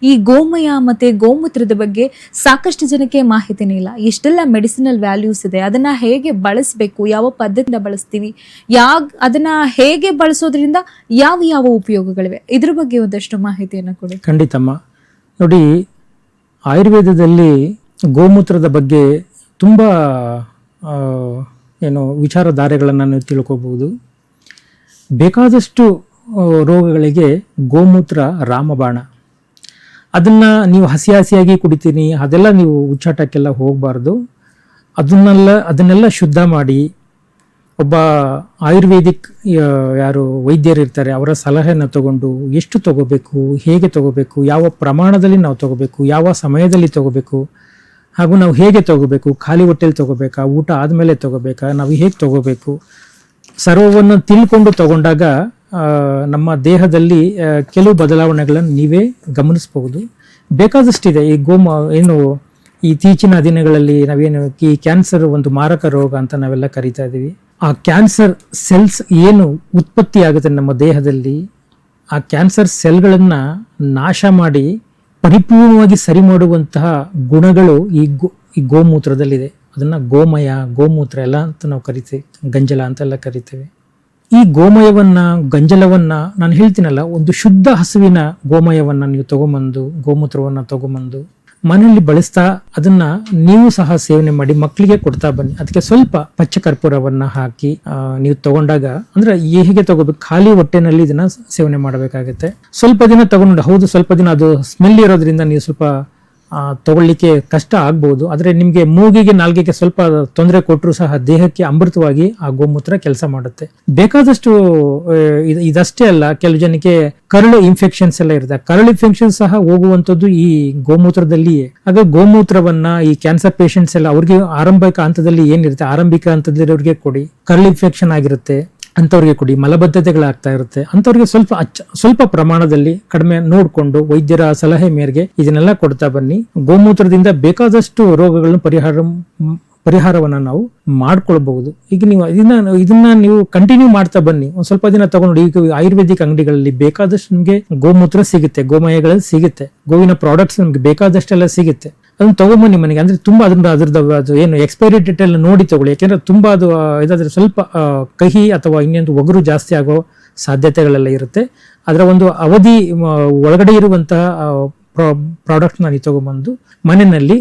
ಈ ಗೋಮಯ ಮತ್ತೆ ಗೋಮೂತ್ರದ ಬಗ್ಗೆ ಸಾಕಷ್ಟು ಜನಕ್ಕೆ ಮಾಹಿತಿನೇ ಇಲ್ಲ. ಎಷ್ಟೆಲ್ಲ ಮೆಡಿಸಿನಲ್ ವ್ಯಾಲ್ಯೂಸ್ ಇದೆ, ಅದನ್ನ ಹೇಗೆ ಬಳಸಬೇಕು, ಯಾವ ಪದ್ಧತಿಯಿಂದ ಬಳಸ್ತೀವಿ, ಅದನ್ನ ಹೇಗೆ ಬಳಸೋದ್ರಿಂದ ಯಾವ ಯಾವ ಉಪಯೋಗಗಳಿವೆ, ಇದ್ರ ಬಗ್ಗೆ ಒಂದಷ್ಟು ಮಾಹಿತಿಯನ್ನು ಕೊಡಿ. ಖಂಡಿತಮ್ಮ. ನೋಡಿ, ಆಯುರ್ವೇದದಲ್ಲಿ ಗೋಮೂತ್ರದ ಬಗ್ಗೆ ತುಂಬ ವಿಚಾರಧಾರೆಗಳನ್ನು ನೀವು ತಿಳ್ಕೋಬಹುದು. ಬೇಕಾದಷ್ಟು ರೋಗಗಳಿಗೆ ಗೋಮೂತ್ರ ರಾಮಬಾಣ. ಅದನ್ನು ನೀವು ಹಸಿ ಹಸಿಯಾಗಿ ಕುಡಿತೀನಿ, ಅದೆಲ್ಲ ನೀವು ಉಚ್ಚಾಟಕ್ಕೆಲ್ಲ ಹೋಗಬಾರ್ದು. ಅದನ್ನೆಲ್ಲ ಶುದ್ಧ ಮಾಡಿ ಒಬ್ಬ ಆಯುರ್ವೇದಿಕ್ ಯಾರು ವೈದ್ಯರು ಇರ್ತಾರೆ ಅವರ ಸಲಹೆಯನ್ನು ತಗೊಂಡು ಎಷ್ಟು ತಗೋಬೇಕು, ಹೇಗೆ ತಗೋಬೇಕು, ಯಾವ ಪ್ರಮಾಣದಲ್ಲಿ ನಾವು ತಗೋಬೇಕು, ಯಾವ ಸಮಯದಲ್ಲಿ ತಗೋಬೇಕು, ಹಾಗೂ ನಾವು ಹೇಗೆ ತಗೋಬೇಕು, ಖಾಲಿ ಹೊಟ್ಟೆಲಿ ತಗೋಬೇಕಾ, ಊಟ ಆದಮೇಲೆ ತಗೋಬೇಕಾ, ನಾವು ಹೇಗೆ ತಗೋಬೇಕು, ಸರ್ವವನ್ನು ತಿಳ್ಕೊಂಡು ತಗೊಂಡಾಗ ನಮ್ಮ ದೇಹದಲ್ಲಿ ಕೆಲವು ಬದಲಾವಣೆಗಳನ್ನು ನೀವೇ ಗಮನಿಸಬಹುದು. ಬೇಕಾದಷ್ಟಿದೆ. ಈ ಇತ್ತೀಚಿನ ದಿನಗಳಲ್ಲಿ ನಾವೇನು ಈ ಕ್ಯಾನ್ಸರ್ ಒಂದು ಮಾರಕ ರೋಗ ಅಂತ ನಾವೆಲ್ಲ ಕರಿತಾ ಇದ್ದೀವಿ. ಆ ಕ್ಯಾನ್ಸರ್ ಸೆಲ್ಸ್ ಏನು ಉತ್ಪತ್ತಿ ಆಗುತ್ತೆ ನಮ್ಮ ದೇಹದಲ್ಲಿ, ಆ ಕ್ಯಾನ್ಸರ್ ಸೆಲ್ಗಳನ್ನು ನಾಶ ಮಾಡಿ ಪರಿಪೂರ್ಣವಾಗಿ ಸರಿ ಮಾಡುವಂತಹ ಗುಣಗಳು ಈ ಗೋಮೂತ್ರದಲ್ಲಿದೆ. ಅದನ್ನು ಗೋಮಯ, ಗೋಮೂತ್ರ ಎಲ್ಲ ಅಂತ ನಾವು ಕರಿತೀವಿ, ಗಂಜಲ ಅಂತೆಲ್ಲ ಕರಿತೇವೆ. ಈ ಗೋಮಯವನ್ನ, ಗಂಜಲವನ್ನ ನಾನು ಹೇಳ್ತೀನಲ್ಲ, ಒಂದು ಶುದ್ಧ ಹಸುವಿನ ಗೋಮಯವನ್ನ ನೀವು ತಗೊಂಬಂದು, ಗೋಮೂತ್ರವನ್ನ ತಗೊಂಬಂದು ಮನೆಯಲ್ಲಿ ಬಳಸ್ತಾ ಅದನ್ನ ನೀವು ಸಹ ಸೇವನೆ ಮಾಡಿ ಮಕ್ಕಳಿಗೆ ಕೊಡ್ತಾ ಬನ್ನಿ. ಅದಕ್ಕೆ ಸ್ವಲ್ಪ ಪಚ್ಚ ಕರ್ಪೂರವನ್ನ ಹಾಕಿ ನೀವು ತಗೊಂಡಾಗ, ಅಂದ್ರೆ ಹೇಗೆ ತಗೋಬೇಕು, ಖಾಲಿ ಹೊಟ್ಟೆನಲ್ಲಿ ಇದನ್ನ ಸೇವನೆ ಮಾಡಬೇಕಾಗುತ್ತೆ. ಸ್ವಲ್ಪ ದಿನ ತಗೊಂಡು, ಹೌದು ಸ್ವಲ್ಪ ದಿನ ಅದು ಸ್ಮೆಲ್ ಇರೋದ್ರಿಂದ ನೀವು ಸ್ವಲ್ಪ ತಗೊಳ್ಳಿಕ್ಕೆ ಕಷ್ಟ ಆಗ್ಬಹುದು. ಆದರೆ ನಿಮಗೆ ಮೂಗಿಗೆ, ನಾಲ್ಗೆಗೆ ಸ್ವಲ್ಪ ತೊಂದರೆ ಕೊಟ್ಟರು ಸಹ ದೇಹಕ್ಕೆ ಅಮೃತವಾಗಿ ಆ ಗೋಮೂತ್ರ ಕೆಲಸ ಮಾಡುತ್ತೆ. ಬೇಕಾದಷ್ಟು ಇದಷ್ಟೇ ಅಲ್ಲ, ಕೆಲವು ಜನಕ್ಕೆ ಕರಳು ಇನ್ಫೆಕ್ಷನ್ಸ್ ಎಲ್ಲ ಇರುತ್ತೆ. ಕರಳು ಇನ್ಫೆಕ್ಷನ್ ಸಹ ಹೋಗುವಂಥದ್ದು ಈ ಗೋಮೂತ್ರದಲ್ಲಿಯೇ. ಆಗ ಗೋಮೂತ್ರವನ್ನ ಈ ಕ್ಯಾನ್ಸರ್ ಪೇಷಂಟ್ಸ್ ಎಲ್ಲ ಅವ್ರಿಗೆ ಆರಂಭಿಕ ಹಂತದಲ್ಲಿ ಏನಿರುತ್ತೆ, ಆರಂಭಿಕ ಹಂತದಲ್ಲಿರೋರಿಗೆ ಕೊಡಿ. ಕರಳು ಇನ್ಫೆಕ್ಷನ್ ಆಗಿರುತ್ತೆ ಅಂಥವ್ರಿಗೆ ಕೊಡಿ. ಮಲಬದ್ಧತೆಗಳಾಗ್ತಾ ಇರುತ್ತೆ ಅಂಥವ್ರಿಗೆ ಸ್ವಲ್ಪ ಪ್ರಮಾಣದಲ್ಲಿ ಕಡಿಮೆ ನೋಡಿಕೊಂಡು ವೈದ್ಯರ ಸಲಹೆ ಮೇರೆಗೆ ಇದನ್ನೆಲ್ಲ ಕೊಡ್ತಾ ಬನ್ನಿ. ಗೋಮೂತ್ರದಿಂದ ಬೇಕಾದಷ್ಟು ರೋಗಗಳನ್ನು ಪರಿಹಾರವನ್ನ ನಾವು ಮಾಡ್ಕೊಳ್ಬಹುದು. ಈಗ ನೀವು ಇದನ್ನ ನೀವು ಕಂಟಿನ್ಯೂ ಮಾಡ್ತಾ ಬನ್ನಿ. ಒಂದ್ ಸ್ವಲ್ಪ ದಿನ ತಗೊಂಡು, ಈಗ ಆಯುರ್ವೇದಿಕ್ ಅಂಗಡಿಗಳಲ್ಲಿ ಬೇಕಾದಷ್ಟು ನಿಮಗೆ ಗೋಮೂತ್ರ ಸಿಗುತ್ತೆ, ಗೋಮಯಗಳಲ್ಲಿ ಸಿಗುತ್ತೆ, ಗೋವಿನ ಪ್ರಾಡಕ್ಟ್ಸ್ ನಮ್ಗೆ ಬೇಕಾದಷ್ಟೆಲ್ಲ ಸಿಗುತ್ತೆ. ಅದನ್ನ ತಗೊಂಬನ್ನಿ ಮನೆಗೆ. ಅಂದ್ರೆ ತುಂಬಾ ಅದು ಏನು ಎಕ್ಸ್ಪೈರಿ ಡೇಟ್ ಎಲ್ಲ ನೋಡಿ ತಗೊಳ್ಳಿ. ಯಾಕೆಂದ್ರೆ ತುಂಬಾ ಅದು ಇದಾದ್ರೆ ಸ್ವಲ್ಪ ಕಹಿ ಅಥವಾ ಇನ್ನೊಂದು ಒಗರು ಜಾಸ್ತಿ ಆಗೋ ಸಾಧ್ಯತೆಗಳೆಲ್ಲ ಇರುತ್ತೆ. ಅದರ ಒಂದು ಅವಧಿ ಒಳಗಡೆ ಇರುವಂತಹ ಪ್ರಾಡಕ್ಟ್ ನೀವು ತಗೊಂಡ್ಬಂದು ಮನೆಯಲ್ಲಿ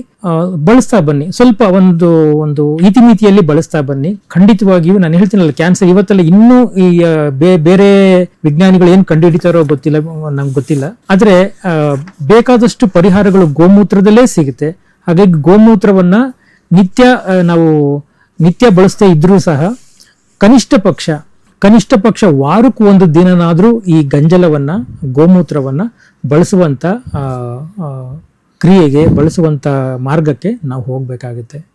ಬಳಸ್ತಾ ಬನ್ನಿ. ಸ್ವಲ್ಪ ಒಂದು ಇತಿಮಿತಿಯಲ್ಲಿ ಬಳಸ್ತಾ ಬನ್ನಿ. ಖಂಡಿತವಾಗಿಯೂ ನಾನು ಹೇಳ್ತೀನಲ್ಲ, ಕ್ಯಾನ್ಸರ್ ಇವತ್ತೆಲ್ಲ ಇನ್ನೂ ಈ ಬೇರೆ ವಿಜ್ಞಾನಿಗಳು ಏನು ಕಂಡು ಹಿಡಿತಾರೋ ಗೊತ್ತಿಲ್ಲ, ನಮ್ಗೆ ಗೊತ್ತಿಲ್ಲ. ಆದ್ರೆ ಬೇಕಾದಷ್ಟು ಪರಿಹಾರಗಳು ಗೋಮೂತ್ರದಲ್ಲೇ ಸಿಗುತ್ತೆ. ಹಾಗಾಗಿ ಗೋಮೂತ್ರವನ್ನ ನಿತ್ಯ ಬಳಸ್ತಾ ಇದ್ರೂ ಸಹ ಕನಿಷ್ಠ ಪಕ್ಷ ವಾರಕ್ಕೂ ಒಂದು ದಿನನಾದ್ರೂ ಈ ಗಂಜಲವನ್ನ, ಗೋಮೂತ್ರವನ್ನ ಬಳಸುವಂತ ಕ್ರಿಯೆಗೆ, ಬಳಸುವಂತ ಮಾರ್ಗಕ್ಕೆ ನಾವು ಹೋಗ್ಬೇಕಾಗುತ್ತೆ.